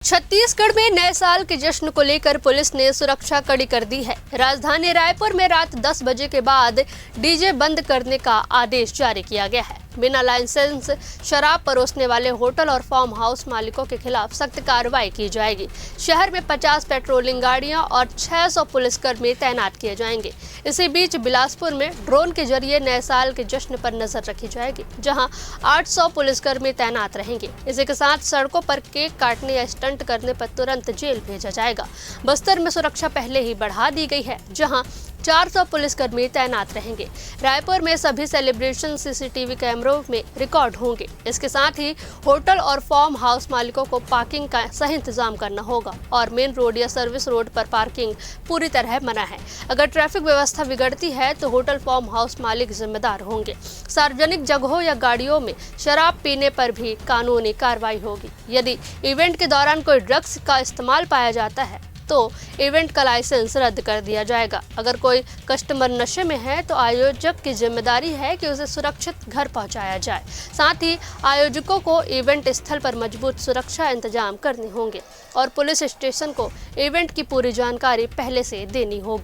छत्तीसगढ़ में नए साल के जश्न को लेकर पुलिस ने सुरक्षा कड़ी कर दी है। राजधानी रायपुर में रात 10 बजे के बाद डीजे बंद करने का आदेश जारी किया गया है। बिना लाइसेंस शराब परोसने वाले होटल और फार्म हाउस मालिकों के खिलाफ सख्त कार्रवाई की जाएगी। शहर में 50 पेट्रोलिंग गाड़ियां और 600 पुलिसकर्मी तैनात किए जाएंगे। इसी बीच बिलासपुर में ड्रोन के जरिए नए साल के जश्न पर नजर रखी जाएगी, जहां 800 पुलिसकर्मी तैनात रहेंगे। इसी के साथ सड़कों पर केक काटने या स्टंट करने पर तुरंत जेल भेजा जाएगा। बस्तर में सुरक्षा पहले ही बढ़ा दी गई है, जहां 400 पुलिसकर्मी तैनात रहेंगे। रायपुर में सभी सेलिब्रेशन सीसीटीवी कैमरों में रिकॉर्ड होंगे। इसके साथ ही होटल और फार्म हाउस मालिकों को पार्किंग का सही इंतजाम करना होगा और मेन रोड या सर्विस रोड पर पार्किंग पूरी तरह मना है। अगर ट्रैफिक व्यवस्था बिगड़ती है तो होटल फार्म हाउस मालिक जिम्मेदार होंगे। सार्वजनिक जगहों या गाड़ियों में शराब पीने पर भी कानूनी कार्रवाई होगी। यदि इवेंट के दौरान कोई ड्रग्स का इस्तेमाल पाया जाता है तो इवेंट का लाइसेंस रद्द कर दिया जाएगा। अगर कोई कस्टमर नशे में है तो आयोजक की जिम्मेदारी है कि उसे सुरक्षित घर पहुंचाया जाए। साथ ही आयोजकों को इवेंट स्थल पर मजबूत सुरक्षा इंतजाम करने होंगे और पुलिस स्टेशन को इवेंट की पूरी जानकारी पहले से देनी होगी।